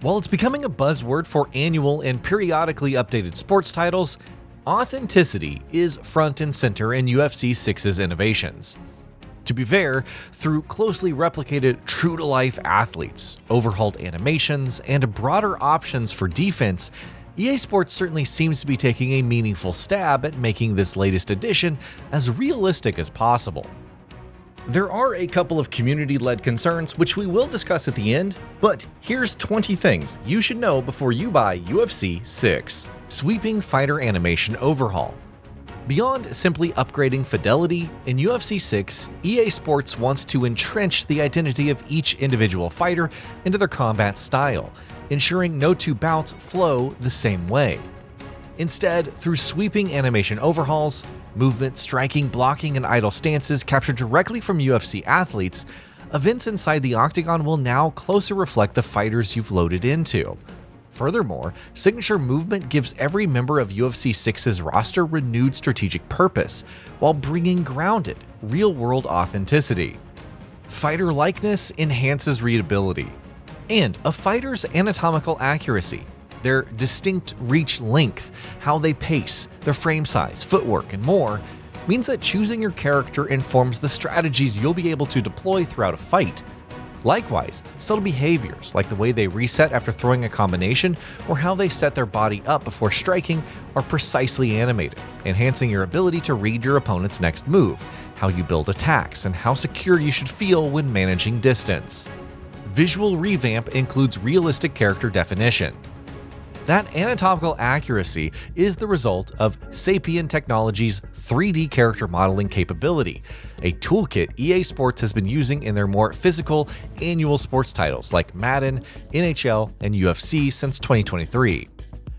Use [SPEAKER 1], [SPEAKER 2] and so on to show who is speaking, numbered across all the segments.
[SPEAKER 1] While it's becoming a buzzword for annual and periodically updated sports titles, authenticity is front and center in UFC 6's innovations. To be fair, through closely replicated true-to-life athletes, overhauled animations, and broader options for defense, EA Sports certainly seems to be taking a meaningful stab at making this latest edition as realistic as possible. There are a couple of community-led concerns which we will discuss at the end, but here's 20 things you should know before you buy UFC 6. Sweeping fighter animation overhaul. Beyond simply upgrading fidelity, in UFC 6, EA Sports wants to entrench the identity of each individual fighter into their combat style, ensuring no two bouts flow the same way. Instead, through sweeping animation overhauls, movement, striking, blocking, and idle stances captured directly from UFC athletes, events inside the octagon will now closer reflect the fighters you've loaded into. Furthermore, signature movement gives every member of UFC 6's roster renewed strategic purpose, while bringing grounded, real-world authenticity. Fighter likeness enhances readability, and a fighter's anatomical accuracy. Their distinct reach length, how they pace, their frame size, footwork, and more, means that choosing your character informs the strategies you'll be able to deploy throughout a fight. Likewise, subtle behaviors like the way they reset after throwing a combination or how they set their body up before striking are precisely animated, enhancing your ability to read your opponent's next move, how you build attacks, and how secure you should feel when managing distance. Visual revamp includes realistic character definition. That anatomical accuracy is the result of Sapien Technologies' 3D character modeling capability, a toolkit EA Sports has been using in their more physical, annual sports titles like Madden, NHL, and UFC since 2023.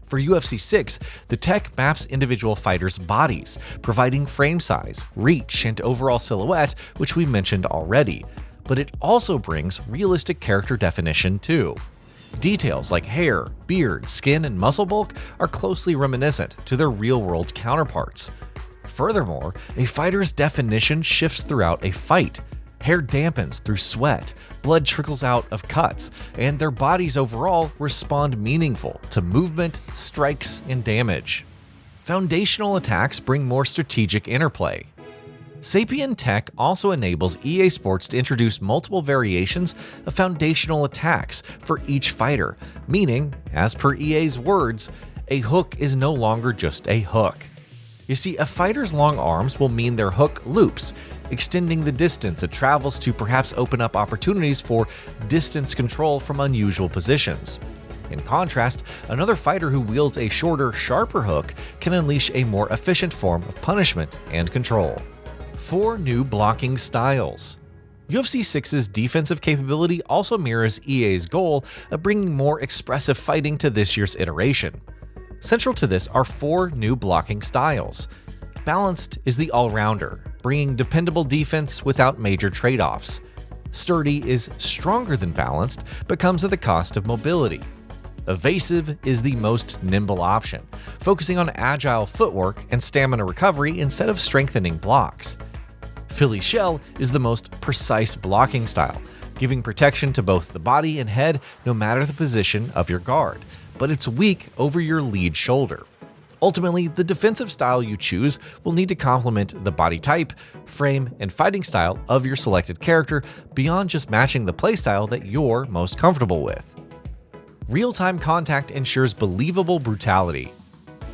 [SPEAKER 1] For UFC 6, the tech maps individual fighters' bodies, providing frame size, reach, and overall silhouette, which we mentioned already, but it also brings realistic character definition too. Details like hair, beard, skin, and muscle bulk are closely reminiscent to their real-world counterparts. Furthermore, a fighter's definition shifts throughout a fight. Hair dampens through sweat, blood trickles out of cuts, and their bodies overall respond meaningful to movement, strikes, and damage. Foundational attacks bring more strategic interplay. Sapien Tech also enables EA Sports to introduce multiple variations of foundational attacks for each fighter, meaning, as per EA's words, a hook is no longer just a hook. You see, a fighter's long arms will mean their hook loops, extending the distance it travels to perhaps open up opportunities for distance control from unusual positions. In contrast, another fighter who wields a shorter, sharper hook can unleash a more efficient form of punishment and control. 4 new blocking styles. UFC 6's defensive capability also mirrors EA's goal of bringing more expressive fighting to this year's iteration. Central to this are 4 new blocking styles. Balanced is the all-rounder, bringing dependable defense without major trade-offs. Sturdy is stronger than balanced, but comes at the cost of mobility. Evasive is the most nimble option, focusing on agile footwork and stamina recovery instead of strengthening blocks. Philly Shell is the most precise blocking style, giving protection to both the body and head no matter the position of your guard, but it's weak over your lead shoulder. Ultimately, the defensive style you choose will need to complement the body type, frame, and fighting style of your selected character beyond just matching the playstyle that you're most comfortable with. Real-time contact ensures believable brutality.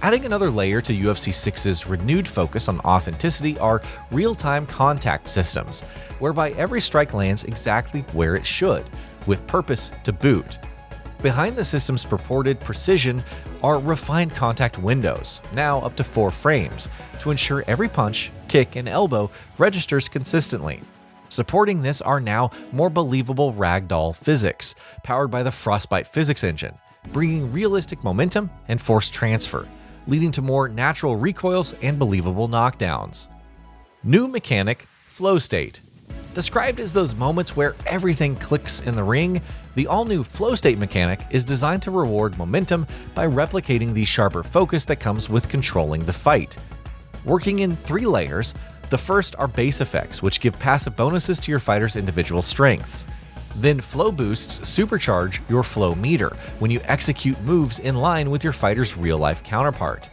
[SPEAKER 1] Adding another layer to UFC 6's renewed focus on authenticity are real-time contact systems, whereby every strike lands exactly where it should, with purpose to boot. Behind the system's purported precision are refined contact windows, now up to 4 frames, to ensure every punch, kick, and elbow registers consistently. Supporting this are now more believable ragdoll physics, powered by the Frostbite physics engine, bringing realistic momentum and force transfer, leading to more natural recoils and believable knockdowns. New mechanic, flow state. Described as those moments where everything clicks in the ring, the all-new flow state mechanic is designed to reward momentum by replicating the sharper focus that comes with controlling the fight. Working in 3 layers, the first are base effects, which give passive bonuses to your fighter's individual strengths. Then flow boosts supercharge your flow meter when you execute moves in line with your fighter's real-life counterpart.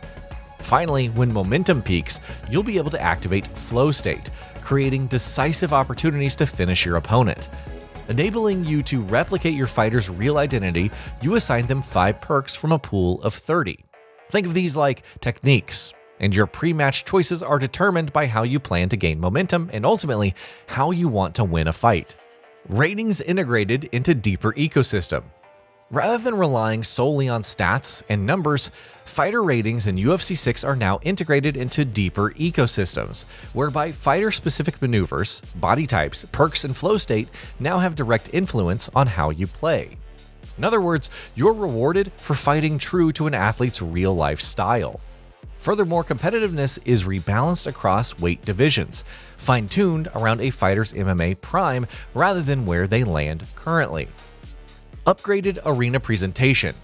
[SPEAKER 1] Finally, when momentum peaks, you'll be able to activate flow state, creating decisive opportunities to finish your opponent. Enabling you to replicate your fighter's real identity, you assign them 5 perks from a pool of 30. Think of these like techniques, and your pre-match choices are determined by how you plan to gain momentum and ultimately how you want to win a fight. Ratings integrated into deeper ecosystem. Rather than relying solely on stats and numbers, fighter ratings in UFC 6 are now integrated into deeper ecosystems, whereby fighter-specific maneuvers, body types, perks, and flow state now have direct influence on how you play. In other words, you're rewarded for fighting true to an athlete's real-life style. Furthermore, competitiveness is rebalanced across weight divisions, fine-tuned around a fighter's MMA prime rather than where they land currently. Upgraded arena presentation.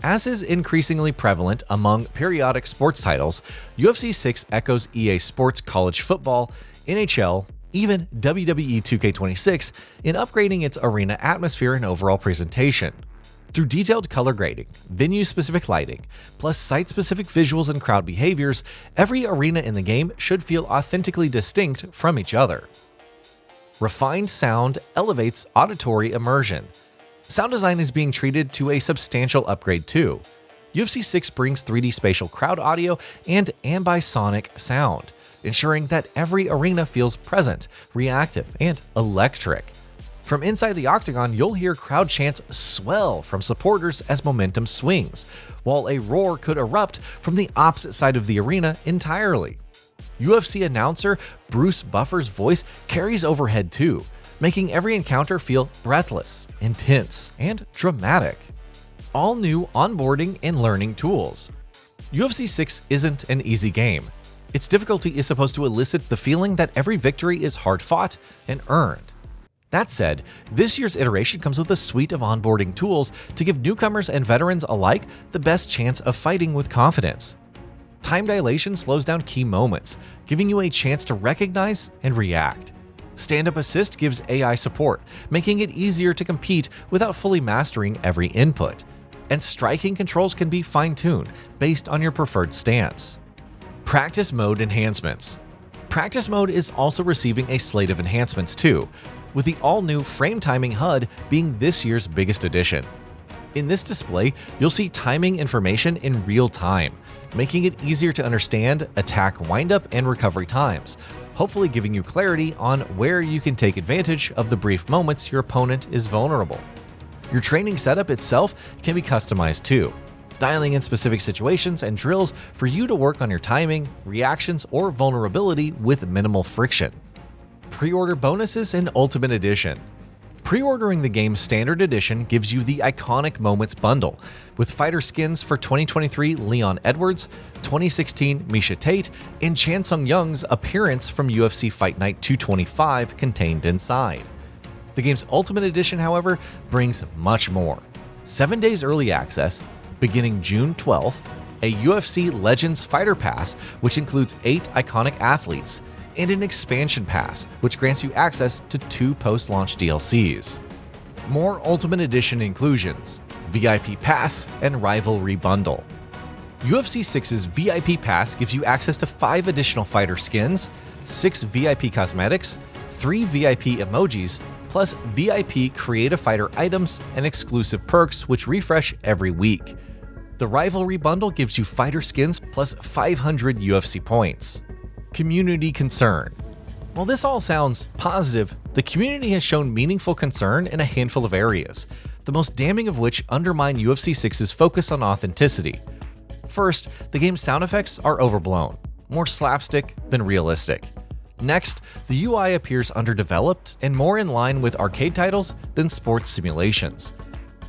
[SPEAKER 1] As is increasingly prevalent among periodic sports titles, UFC 6 echoes EA Sports college football, NHL, even WWE 2K26 in upgrading its arena atmosphere and overall presentation. Through detailed color grading, venue-specific lighting, plus site-specific visuals and crowd behaviors, every arena in the game should feel authentically distinct from each other. Refined sound elevates auditory immersion. Sound design is being treated to a substantial upgrade too. UFC 6 brings 3D spatial crowd audio and ambisonic sound, ensuring that every arena feels present, reactive, and electric. From inside the octagon, you'll hear crowd chants swell from supporters as momentum swings, while a roar could erupt from the opposite side of the arena entirely. UFC announcer Bruce Buffer's voice carries overhead too, making every encounter feel breathless, intense, and dramatic. All new onboarding and learning tools. UFC 6 isn't an easy game. Its difficulty is supposed to elicit the feeling that every victory is hard-fought and earned. That said, this year's iteration comes with a suite of onboarding tools to give newcomers and veterans alike the best chance of fighting with confidence. Time dilation slows down key moments, giving you a chance to recognize and react. Stand-up assist gives AI support, making it easier to compete without fully mastering every input. And striking controls can be fine-tuned based on your preferred stance. Practice mode enhancements. Practice mode is also receiving a slate of enhancements too, with the all-new frame timing HUD being this year's biggest addition. In this display, you'll see timing information in real time, making it easier to understand attack windup and recovery times, hopefully giving you clarity on where you can take advantage of the brief moments your opponent is vulnerable. Your training setup itself can be customized too, dialing in specific situations and drills for you to work on your timing, reactions, or vulnerability with minimal friction. Pre-order bonuses and Ultimate Edition. Pre-ordering the game's Standard Edition gives you the Iconic Moments bundle, with fighter skins for 2023 Leon Edwards, 2016 Miesha Tate, and Chan Sung Young's appearance from UFC Fight Night 225 contained inside. The game's Ultimate Edition, however, brings much more. 7 days early access, beginning June 12th, a UFC Legends Fighter Pass, which includes 8 iconic athletes, and an expansion pass, which grants you access to 2 post-launch DLCs. More Ultimate Edition inclusions, VIP Pass and Rivalry Bundle. UFC 6's VIP Pass gives you access to 5 additional fighter skins, 6 VIP cosmetics, 3 VIP emojis, plus VIP Creative Fighter items and exclusive perks which refresh every week. The Rivalry Bundle gives you fighter skins plus 500 UFC points. Community concern. While this all sounds positive, the community has shown meaningful concern in a handful of areas, the most damning of which undermine UFC 6's focus on authenticity. First, the game's sound effects are overblown, more slapstick than realistic. Next, the UI appears underdeveloped and more in line with arcade titles than sports simulations.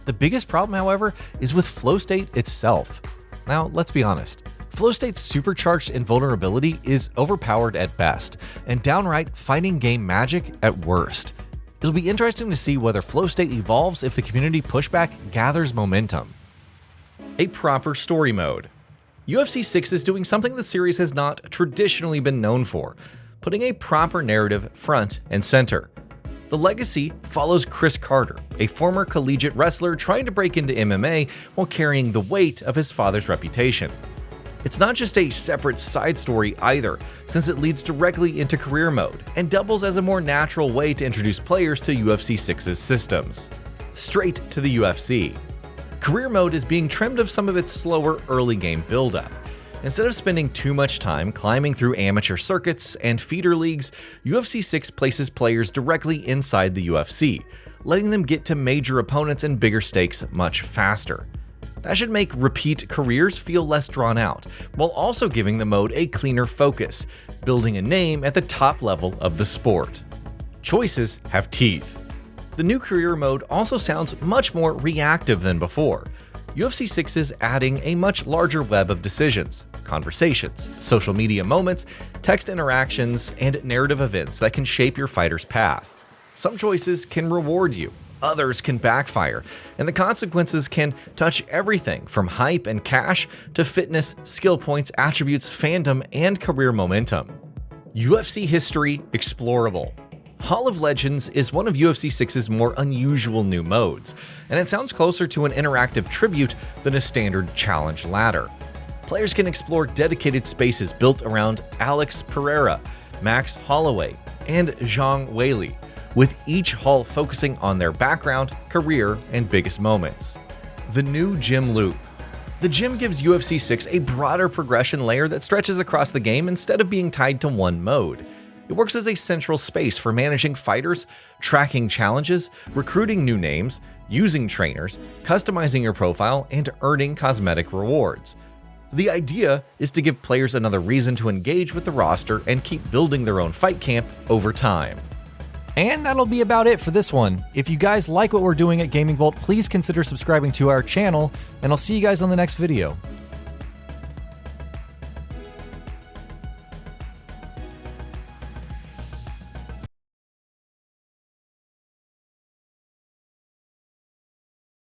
[SPEAKER 1] The biggest problem, however, is with flow state itself. Now, let's be honest. Flow state's supercharged invulnerability is overpowered at best, and downright fighting game magic at worst. It'll be interesting to see whether flow state evolves if the community pushback gathers momentum. A proper story mode. UFC 6 is doing something the series has not traditionally been known for, putting a proper narrative front and center. The legacy follows Chris Carter, a former collegiate wrestler trying to break into MMA while carrying the weight of his father's reputation. It's not just a separate side story either, since it leads directly into career mode and doubles as a more natural way to introduce players to UFC 6's systems. Straight to the UFC. Career mode is being trimmed of some of its slower early game build-up. Instead of spending too much time climbing through amateur circuits and feeder leagues, UFC 6 places players directly inside the UFC, letting them get to major opponents and bigger stakes much faster. That should make repeat careers feel less drawn out, while also giving the mode a cleaner focus, building a name at the top level of the sport. Choices have teeth. The new career mode also sounds much more reactive than before. UFC 6 is adding a much larger web of decisions, conversations, social media moments, text interactions, and narrative events that can shape your fighter's path. Some choices can reward you, others can backfire, and the consequences can touch everything from hype and cash to fitness, skill points, attributes, fandom, and career momentum. UFC History Explorable. Hall of Legends is one of UFC 6's more unusual new modes, and it sounds closer to an interactive tribute than a standard challenge ladder. Players can explore dedicated spaces built around Alex Pereira, Max Holloway, and Zhang Weili, with each hall focusing on their background, career, and biggest moments. The new Gym Loop. The gym gives UFC 6 a broader progression layer that stretches across the game instead of being tied to one mode. It works as a central space for managing fighters, tracking challenges, recruiting new names, using trainers, customizing your profile, and earning cosmetic rewards. The idea is to give players another reason to engage with the roster and keep building their own fight camp over time.
[SPEAKER 2] And that'll be about it for this one. If you guys like what we're doing at GamingBolt, please consider subscribing to our channel, and I'll see you guys on the next video.